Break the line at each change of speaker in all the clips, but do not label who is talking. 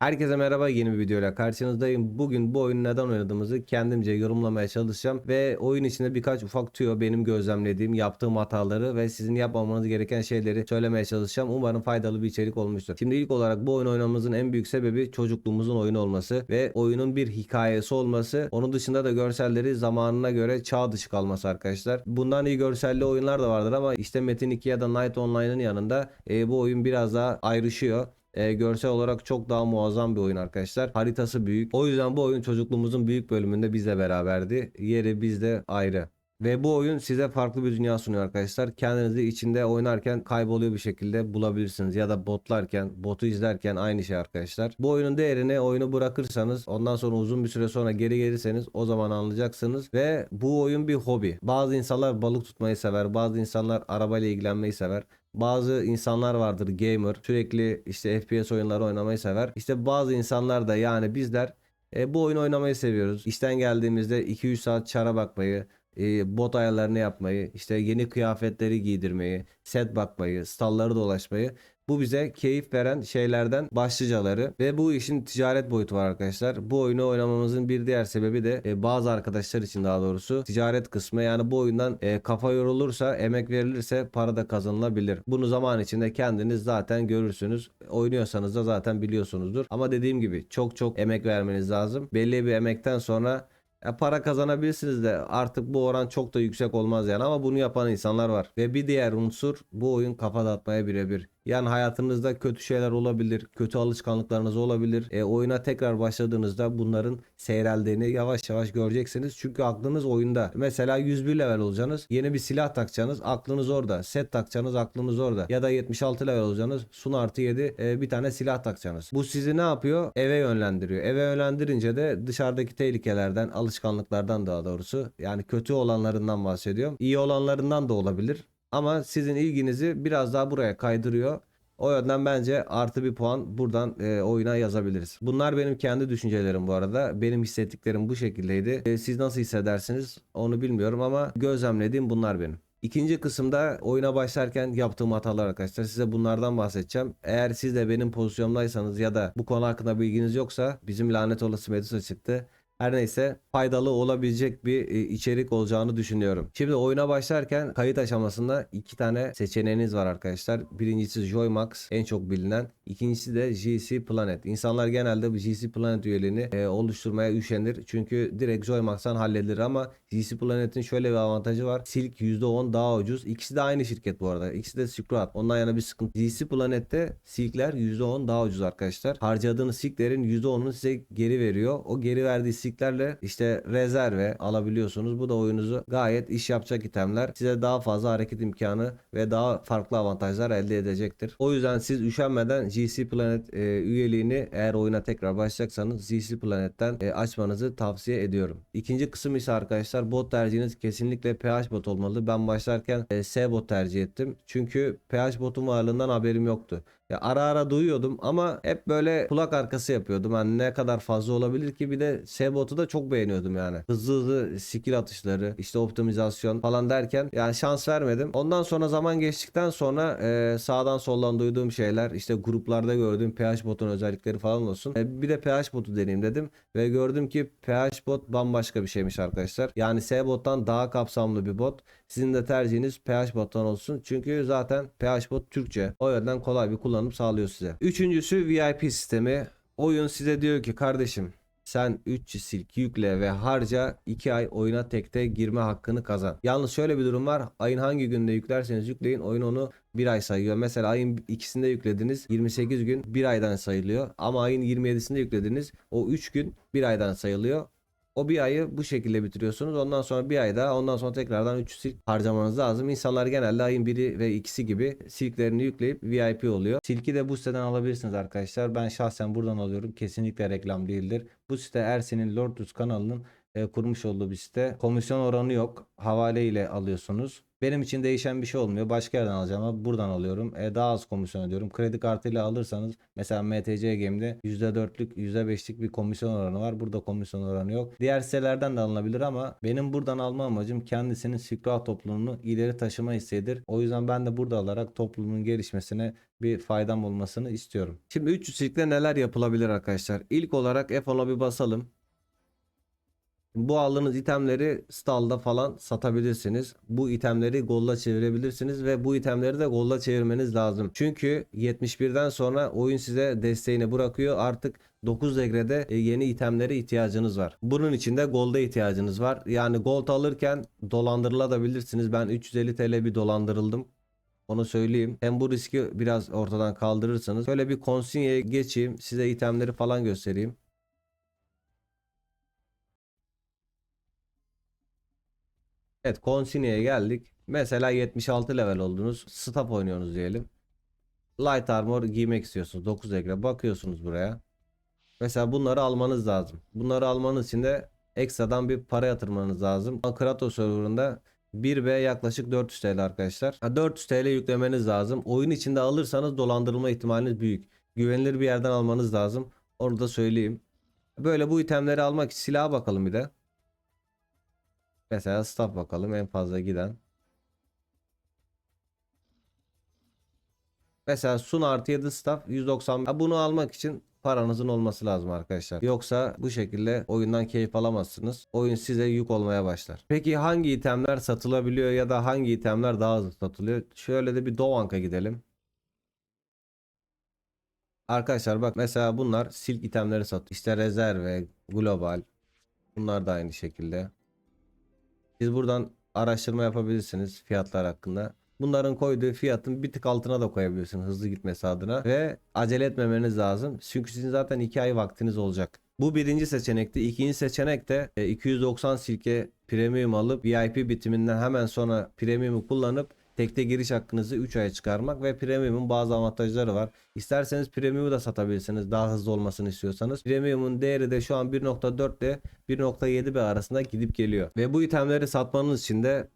Herkese merhaba, yeni bir videoyla karşınızdayım. Bugün bu oyunu neden oynadığımızı kendimce yorumlamaya çalışacağım ve oyun içinde birkaç ufak tüyo, benim gözlemlediğim, yaptığım hataları ve sizin yapmamanız gereken şeyleri söylemeye çalışacağım. Umarım faydalı bir içerik olmuştur. Şimdi ilk olarak bu oyun oynamamızın en büyük sebebi çocukluğumuzun oyunu olması ve oyunun bir hikayesi olması. Onun dışında da görselleri zamanına göre çağ dışı kalması arkadaşlar. Bundan iyi görselli oyunlar da vardır ama işte Metin 2 ya da Night Online'ın yanında bu oyun biraz daha ayrışıyor. Görsel olarak çok daha muazzam bir oyun arkadaşlar. Haritası büyük. O yüzden bu oyun çocukluğumuzun büyük bölümünde bizle beraberdi. Yeri bizde ayrı. Ve bu oyun size farklı bir dünya sunuyor arkadaşlar. Kendinizi içinde oynarken kayboluyor bir şekilde bulabilirsiniz. Ya da botlarken, botu izlerken aynı şey arkadaşlar. Bu oyunun değerini oyunu bırakırsanız, ondan sonra uzun bir süre sonra geri gelirseniz o zaman anlayacaksınız. Ve bu oyun bir hobi. Bazı insanlar balık tutmayı sever. Bazı insanlar arabayla ilgilenmeyi sever. Bazı insanlar vardır gamer, sürekli işte FPS oyunları oynamayı sever. İşte bazı insanlar da, yani bizler bu oyunu oynamayı seviyoruz. İşten geldiğimizde 2-3 saat çara bakmayı, bot ayarlarını yapmayı, işte yeni kıyafetleri giydirmeyi, set bakmayı, stalları dolaşmayı. Bu bize keyif veren şeylerden başlıcaları ve bu işin ticaret boyutu var arkadaşlar. Bu oyunu oynamamızın bir diğer sebebi de bazı arkadaşlar için, daha doğrusu ticaret kısmı. Yani bu oyundan kafa yorulursa, emek verilirse para da kazanılabilir. Bunu zaman içinde kendiniz zaten görürsünüz. Oynuyorsanız da zaten biliyorsunuzdur. Ama dediğim gibi çok çok emek vermeniz lazım. Belli bir emekten sonra para kazanabilirsiniz de artık bu oran çok da yüksek olmaz yani, ama bunu yapan insanlar var. Ve bir diğer unsur, bu oyun kafa dağıtmaya birebir. Yani hayatınızda kötü şeyler olabilir, kötü alışkanlıklarınız olabilir. Oyuna tekrar başladığınızda bunların seyreldiğini yavaş yavaş göreceksiniz. Çünkü aklınız oyunda. Mesela 101 level olacaksınız, yeni bir silah takacaksınız, aklınız orada. Set takacaksınız, aklınız orada. Ya da 76 level olacaksınız, Sun artı 7 bir tane silah takacaksınız. Bu sizi ne yapıyor? Eve yönlendiriyor. Eve yönlendirince de dışarıdaki tehlikelerden, alışkanlıklardan, daha doğrusu yani kötü olanlarından bahsediyorum. İyi olanlarından da olabilir. Ama sizin ilginizi biraz daha buraya kaydırıyor. O yönden bence artı bir puan buradan oyuna yazabiliriz. Bunlar benim kendi düşüncelerim bu arada. Benim hissettiklerim bu şekildeydi. Siz nasıl hissedersiniz onu bilmiyorum ama gözlemlediğim bunlar benim. İkinci kısımda oyuna başlarken yaptığım hatalar arkadaşlar. Size bunlardan bahsedeceğim. Eğer siz de benim pozisyondaysanız ya da bu konu hakkında bilginiz yoksa, bizim lanet olası Medusa çıktı. Her neyse, faydalı olabilecek bir içerik olacağını düşünüyorum. Şimdi oyuna başlarken kayıt aşamasında iki tane seçeneğiniz var arkadaşlar. Birincisi Joymax, en çok bilinen. İkincisi de GC Planet. İnsanlar genelde bu GC Planet üyeliğini oluşturmaya üşenir. Çünkü direkt Joymax'tan halledilir ama GC Planet'in şöyle bir avantajı var. Silk %10 daha ucuz. İkisi de aynı şirket bu arada. İkisi de Silk Road. Ondan yana bir sıkıntı. GC Planet'te Silk'ler %10 daha ucuz arkadaşlar. Harcadığınız Silk'lerin %10'unu size geri veriyor. O geri verdiği Silk'lerle işte rezerve alabiliyorsunuz. Bu da oyunuzu gayet iş yapacak itemler. Size daha fazla hareket imkanı ve daha farklı avantajlar elde edecektir. O yüzden siz üşenmeden GC Planet üyeliğini, eğer oyuna tekrar başlayacaksanız GC Planet'ten açmanızı tavsiye ediyorum. İkinci kısım ise arkadaşlar, bot tercihiniz kesinlikle PH bot olmalı. Ben başlarken S bot tercih ettim. Çünkü PH botun varlığından haberim yoktu. Ya ara ara duyuyordum ama hep böyle kulak arkası yapıyordum. Hani ne kadar fazla olabilir ki, bir de S-Bot'u da çok beğeniyordum yani. Hızlı hızlı skill atışları, işte optimizasyon falan derken yani şans vermedim. Ondan sonra zaman geçtikten sonra sağdan soldan duyduğum şeyler, işte gruplarda gördüğüm PH botun özellikleri falan olsun. Bir de PH botu deneyeyim dedim ve gördüm ki PH bot bambaşka bir şeymiş arkadaşlar. Yani S-Bot'tan daha kapsamlı bir bot. Sizin de tercihiniz PH bottan olsun. Çünkü zaten PH bot Türkçe. O yüzden kolay bir kullanım sağlıyor size. Üçüncüsü VIP sistemi. Oyun size diyor ki kardeşim, sen 3 silk yükle ve harca, 2 ay oyuna tekte girme hakkını kazan. Yalnız şöyle bir durum var. Ayın hangi günde yüklerseniz yükleyin, oyun onu bir ay sayıyor. Mesela ayın ikisinde yüklediniz, 28 gün bir aydan sayılıyor. Ama ayın 27'sinde yüklediniz, o 3 gün bir aydan sayılıyor. O bir ayı bu şekilde bitiriyorsunuz. Ondan sonra bir ay daha, ondan sonra tekrardan 3 silk harcamanız lazım. İnsanlar genelde ayın biri ve ikisi gibi silklerini yükleyip VIP oluyor. Silki de bu siteden alabilirsiniz arkadaşlar. Ben şahsen buradan alıyorum. Kesinlikle reklam değildir. Bu site Ersin'in Lordus kanalının kurmuş olduğu bir site. Komisyon oranı yok. Havale ile alıyorsunuz. Benim için değişen bir şey olmuyor. Başka yerden alacağım ama buradan alıyorum. Daha az komisyon ödüyorum. Kredi kartıyla alırsanız mesela MTC Game'de %4'lük %5'lik bir komisyon oranı var. Burada komisyon oranı yok. Diğer sitelerden de alınabilir ama benim buradan alma amacım kendisinin Silk Road topluluğunu ileri taşıma isteğidir. O yüzden ben de burada alarak topluluğun gelişmesine bir faydam olmasını istiyorum. Şimdi 300 Silk'le neler yapılabilir arkadaşlar? İlk olarak F10'a bir basalım. Bu aldığınız itemleri stall'da falan satabilirsiniz. Bu itemleri gold'a çevirebilirsiniz ve bu itemleri de gold'a çevirmeniz lazım. Çünkü 71'den sonra oyun size desteğini bırakıyor. Artık 9 degrede yeni itemlere ihtiyacınız var. Bunun için de gold'a ihtiyacınız var. Yani gold alırken dolandırılabilirsiniz. Ben 350 TL bir dolandırıldım. Onu söyleyeyim. Hem bu riski biraz ortadan kaldırırsanız. Şöyle bir konsinyeye geçeyim. Size itemleri falan göstereyim. Evet, Consigne'ye geldik. Mesela 76 level oldunuz. Staff oynuyorsunuz diyelim. Light Armor giymek istiyorsunuz. 9 ekle bakıyorsunuz buraya. Mesela bunları almanız lazım. Bunları almanız için de ekstradan bir para yatırmanız lazım. Kratos serverında 1B yaklaşık 400 TL arkadaşlar. 400 TL yüklemeniz lazım. Oyun içinde alırsanız dolandırılma ihtimaliniz büyük. Güvenilir bir yerden almanız lazım. Onu da söyleyeyim. Böyle bu itemleri almak için silaha bakalım bir de. Mesela staff bakalım en fazla giden. Mesela Sun artı 7 staff 190. Bunu almak için paranızın olması lazım arkadaşlar. Yoksa bu şekilde oyundan keyif alamazsınız. Oyun size yük olmaya başlar. Peki hangi itemler satılabiliyor ya da hangi itemler daha hızlı satılıyor? Şöyle de bir Dovank'a gidelim. Arkadaşlar bak mesela bunlar silk itemleri satıyor. İşte rezerve, global. Bunlar da aynı şekilde. Siz buradan araştırma yapabilirsiniz fiyatlar hakkında. Bunların koyduğu fiyatın bir tık altına da koyabilirsiniz hızlı gitmesi adına ve acele etmemeniz lazım. Çünkü sizin zaten 2 ay vaktiniz olacak. Bu birinci seçenekti. İkinci seçenek de 290 silke premium alıp VIP bitiminden hemen sonra premium'u kullanıp tekte giriş hakkınızı 3 aya çıkarmak ve premium'un bazı avantajları var. İsterseniz premium'u da satabilirsiniz daha hızlı olmasını istiyorsanız. Premium'un değeri de şu an 1.4 ile 1.7B arasında gidip geliyor. Ve bu itemleri satmanız için de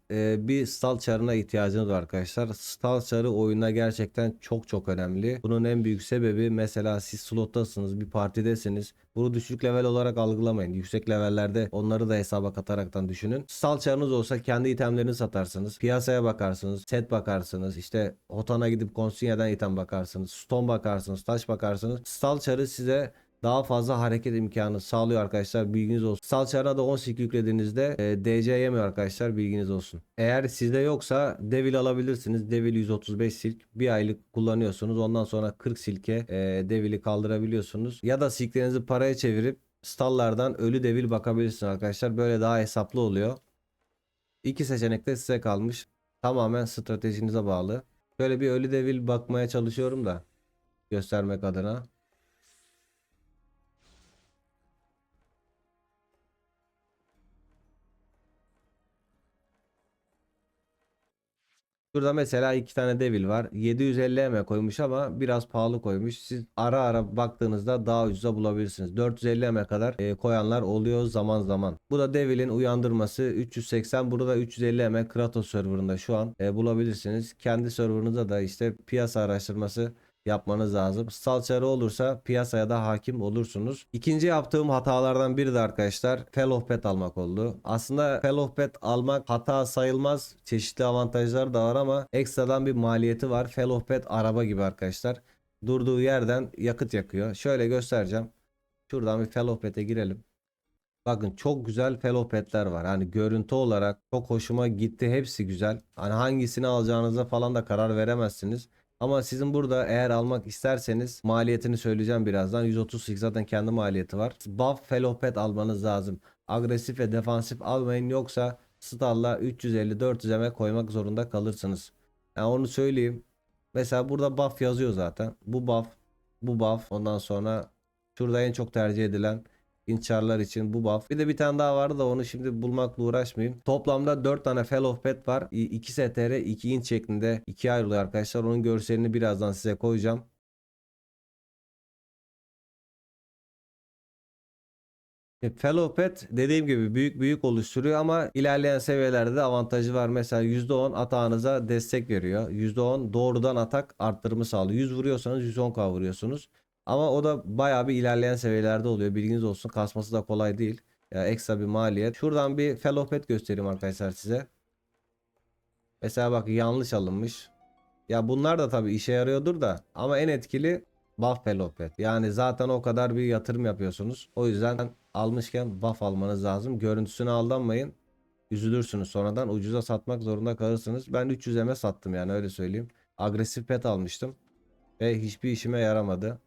bir stall çarına ihtiyacınız var arkadaşlar. Stall çarı oyuna gerçekten çok çok önemli. Bunun en büyük sebebi mesela siz slottasınız, bir partidesiniz. Bunu düşük level olarak algılamayın. Yüksek levellerde onları da hesaba kataraktan düşünün. Stall çarınız olsa kendi itemlerini satarsınız. Piyasaya bakarsınız, set bakarsınız. İşte Hotan'a gidip Consigne'den item bakarsınız. Stone bakarsınız, taş bakarsınız. Stall çarı size daha fazla hareket imkanı sağlıyor arkadaşlar, bilginiz olsun. Salçarına da 10 silk yüklediğinizde DC yemiyor arkadaşlar, bilginiz olsun. Eğer sizde yoksa Devil alabilirsiniz. Devil 135 silk bir aylık kullanıyorsunuz. Ondan sonra 40 silke Devil'i kaldırabiliyorsunuz. Ya da silklerinizi paraya çevirip stallardan ölü Devil bakabilirsiniz arkadaşlar. Böyle daha hesaplı oluyor. İki seçenek de size kalmış. Tamamen stratejinize bağlı. Böyle bir ölü Devil bakmaya çalışıyorum da göstermek adına. Burada mesela iki tane Devil var. 750 M koymuş ama biraz pahalı koymuş. Siz ara ara baktığınızda daha ucuza bulabilirsiniz. 450 M kadar koyanlar oluyor zaman zaman. Bu da Devil'in uyandırması 380. Burada 350 M Kratos serverında şu an bulabilirsiniz. Kendi serverınızda da işte piyasa araştırması yapmanız lazım. Salçarı olursa piyasaya da hakim olursunuz. İkinci yaptığım hatalardan biri de arkadaşlar Fellow Pet almak oldu. Aslında Fellow Pet almak hata sayılmaz. Çeşitli avantajlar da var ama ekstradan bir maliyeti var. Fellow Pet araba gibi arkadaşlar. Durduğu yerden yakıt yakıyor. Şöyle göstereceğim. Şuradan bir Fellow Pet'e girelim. Bakın çok güzel Fellow Pet'ler var. Hani görüntü olarak çok hoşuma gitti. Hepsi güzel. Hani hangisini alacağınıza falan da karar veremezsiniz. Ama sizin burada eğer almak isterseniz maliyetini söyleyeceğim birazdan. 130 zaten kendi maliyeti var. Buff Fellow Pet almanız lazım. Agresif ve defansif almayın yoksa Star'la 350-400 emek koymak zorunda kalırsınız. Yani onu söyleyeyim. Mesela burada buff yazıyor zaten. Bu buff, bu buff. Ondan sonra şurada en çok tercih edilen İnçarlar için bu buff. Bir de bir tane daha vardı da onu şimdi bulmakla uğraşmayayım. Toplamda 4 tane Fellow Pet var. 2 STR 2 inç şeklinde 2 ayrılıyor arkadaşlar. Onun görselini birazdan size koyacağım. Fellow Pet dediğim gibi büyük büyük oluşturuyor ama ilerleyen seviyelerde de avantajı var. Mesela %10 atağınıza destek veriyor. %10 doğrudan atak arttırımı sağlıyor. 100 vuruyorsanız 110k vuruyorsunuz. Ama o da bayağı bir ilerleyen seviyelerde oluyor. Bilginiz olsun. Kasması da kolay değil. Ya ekstra bir maliyet. Şuradan bir Fellow Pet göstereyim arkadaşlar size. Mesela bak yanlış alınmış. Ya bunlar da tabii işe yarıyordur da ama en etkili buff pelopet. Yani zaten o kadar bir yatırım yapıyorsunuz. O yüzden almışken buff almanız lazım. Görüntüsüne aldanmayın. Üzülürsünüz sonradan. Ucuza satmak zorunda kalırsınız. Ben 300'e sattım yani öyle söyleyeyim. Agresif pet almıştım. Ve hiçbir işime yaramadı.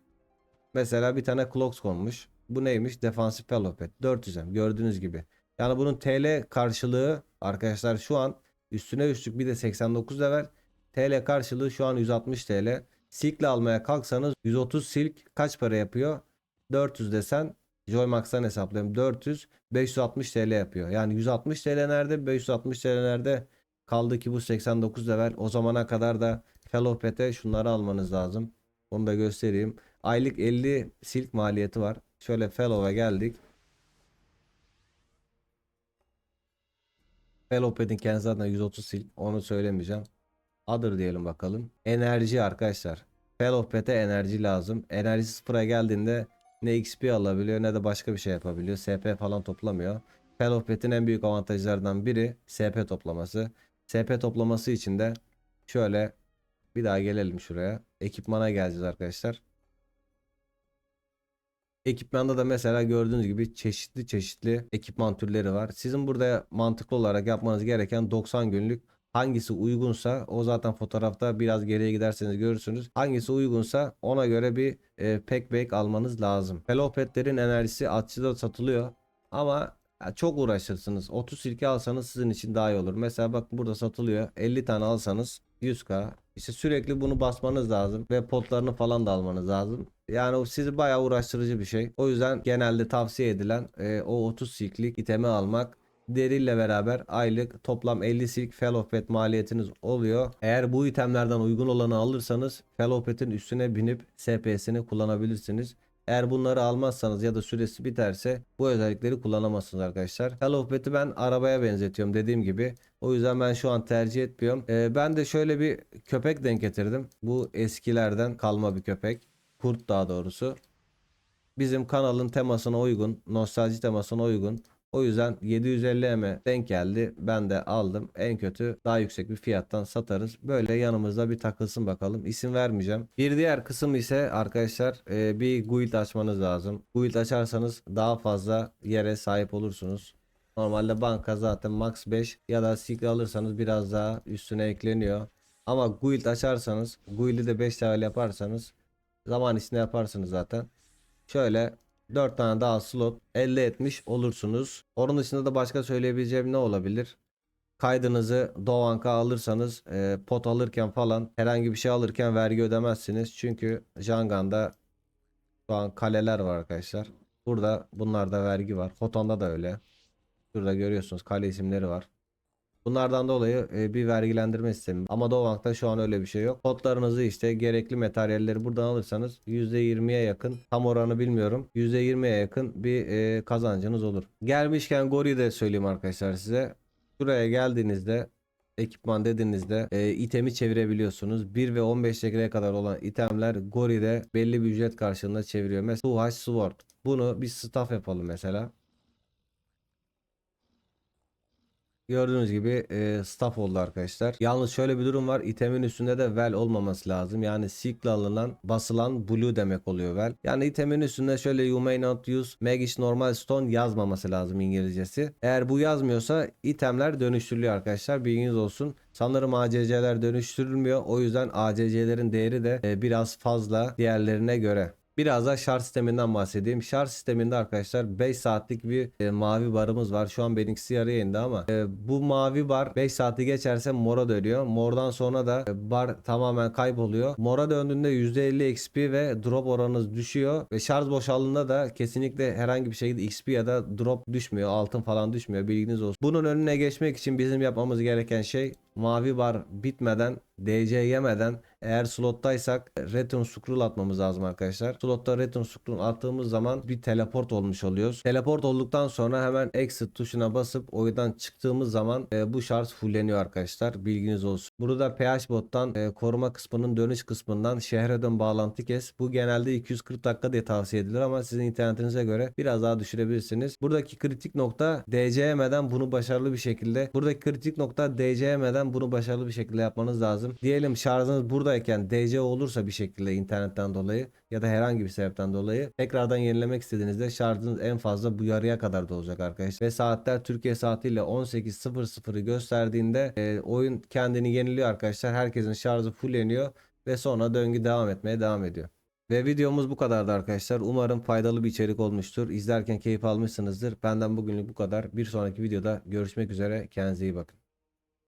Mesela bir tane Clox konmuş. Bu neymiş? Defansif pelopet. 400'e gördüğünüz gibi. Yani bunun TL karşılığı arkadaşlar şu an üstüne üstlük bir de 89 level. TL karşılığı şu an 160 TL. Silk'le almaya kalksanız 130 silk kaç para yapıyor? 400 desen Joymax'tan hesaplıyorum. 400 560 TL yapıyor. Yani 160 TL nerede? 560 TL nerede? Kaldı ki bu 89 level. O zamana kadar da Fellow Pet'e şunları almanız lazım. Onu da göstereyim. Aylık 50 silk maliyeti var. Şöyle Fellow'a geldik. Fellow Pet'in kendisi zaten 130 silk. Onu söylemeyeceğim. Other diyelim bakalım. Enerji arkadaşlar. Fellow Pet'e enerji lazım. Enerji sıfıra geldiğinde ne XP alabiliyor ne de başka bir şey yapabiliyor. SP falan toplamıyor. Fellow Pet'in en büyük avantajlarından biri SP toplaması. SP toplaması için de şöyle bir daha gelelim şuraya. Ekipmana geleceğiz arkadaşlar. Ekipmanda da mesela gördüğünüz gibi çeşitli çeşitli ekipman türleri var. Sizin burada mantıklı olarak yapmanız gereken 90 günlük hangisi uygunsa o zaten fotoğrafta biraz geriye giderseniz görürsünüz. Hangisi uygunsa ona göre bir pack bag almanız lazım. Pelopetlerin enerjisi atçıda satılıyor ama ya çok uğraşırsınız. 30 silke alsanız sizin için daha iyi olur. Mesela bak burada satılıyor. 50 tane alsanız 100k. İşte sürekli bunu basmanız lazım ve potlarını falan da almanız lazım. Yani o sizi bayağı uğraştırıcı bir şey. O yüzden genelde tavsiye edilen o 30 silklik itemi almak. Deriyle beraber aylık toplam 50 silk Fellow Pet maliyetiniz oluyor. Eğer bu itemlerden uygun olanı alırsanız Fellow Pet'in üstüne binip SP'sini kullanabilirsiniz. Eğer bunları almazsanız ya da süresi biterse bu özellikleri kullanamazsınız arkadaşlar. Hello Pet'i ben arabaya benzetiyorum dediğim gibi. O yüzden ben şu an tercih etmiyorum. Ben de şöyle bir köpek denk getirdim. Bu eskilerden kalma bir köpek. Kurt daha doğrusu. Bizim kanalın temasına uygun, nostalji temasına uygun. O yüzden 750 denk geldi. Ben de aldım. En kötü daha yüksek bir fiyattan satarız. Böyle yanımızda bir takılsın bakalım. İsim vermeyeceğim. Bir diğer kısım ise arkadaşlar bir guild açmanız lazım. Guild açarsanız daha fazla yere sahip olursunuz. Normalde banka zaten max 5 ya da sikli alırsanız biraz daha üstüne ekleniyor. Ama guild açarsanız, guild'i de 5 level yaparsanız zaman içinde yaparsınız zaten. Şöyle 4 tane daha slot elde etmiş olursunuz. Onun dışında da başka söyleyebileceğim ne olabilir? Kaydınızı Doğanka alırsanız pot alırken falan herhangi bir şey alırken vergi ödemezsiniz. Çünkü Jangan'da şu an kaleler var arkadaşlar. Burada bunlarda vergi var. Hoton'da da öyle. Şurada görüyorsunuz kale isimleri var. Bunlardan dolayı bir vergilendirme sistemi. Ama Doğabank'ta şu an öyle bir şey yok. Kodlarınızı işte gerekli materyalleri buradan alırsanız %20'ye yakın, tam oranı bilmiyorum, %20'ye yakın bir kazancınız olur. Gelmişken Gori'yi de söyleyeyim arkadaşlar size. Şuraya geldiğinizde ekipman dediğinizde itemi çevirebiliyorsunuz. 1 ve 15 liraya kadar olan itemler Gori'de belli bir ücret karşılığında çeviriyor. Mesela Tuhaş Sword. Bunu bir staff yapalım mesela. Gördüğünüz gibi staff oldu arkadaşlar. Yalnız şöyle bir durum var. İtemin üstünde de vel olmaması lazım. Yani cycle alınan basılan blue demek oluyor vel. Yani itemin üstünde şöyle you may not use magic normal stone yazmaması lazım İngilizcesi. Eğer bu yazmıyorsa itemler dönüştürülüyor arkadaşlar. Bilginiz olsun. Sanırım ACC'ler dönüştürülmüyor. O yüzden ACC'lerin değeri de biraz fazla diğerlerine göre. Biraz da şarj sisteminden bahsedeyim. Şarj sisteminde arkadaşlar 5 saatlik bir mavi barımız var. Şu an benimkisi yarıya indi ama bu mavi bar 5 saati geçerse mora dönüyor. Mordan sonra da bar tamamen kayboluyor. Mora döndüğünde %50 XP ve drop oranınız düşüyor. Ve şarj boşaldığında da kesinlikle herhangi bir şekilde XP ya da drop düşmüyor. Altın falan düşmüyor. Bilginiz olsun. Bunun önüne geçmek için bizim yapmamız gereken şey mavi bar bitmeden DC yemeden Eğer slottaysak return scroll atmamız lazım arkadaşlar. Slotta return scroll attığımız zaman bir teleport olmuş oluyoruz. Teleport olduktan sonra hemen exit tuşuna basıp oyundan çıktığımız zaman bu şarj fulleniyor arkadaşlar. Bilginiz olsun. Burada PHBot'tan koruma kısmının dönüş kısmından şehre dön bağlantı kes. Bu genelde 240 dakika diye tavsiye edilir ama sizin internetinize göre biraz daha düşürebilirsiniz. Buradaki kritik nokta DCM'den bunu başarılı bir şekilde yapmanız lazım. Diyelim şarjınız buradayken DC olursa bir şekilde internetten dolayı ya da herhangi bir sebepten dolayı tekrardan yenilemek istediğinizde şarjınız en fazla bu yarıya kadar da olacak arkadaşlar. Ve saatler Türkiye saatiyle 18.00'ı gösterdiğinde oyun kendini yeniliyor arkadaşlar. Herkesin şarjı fulleniyor ve sonra döngü devam ediyor. Ve videomuz bu kadardı arkadaşlar. Umarım faydalı bir içerik olmuştur. İzlerken keyif almışsınızdır. Benden bugünlük bu kadar. Bir sonraki videoda görüşmek üzere. Kendinize iyi bakın.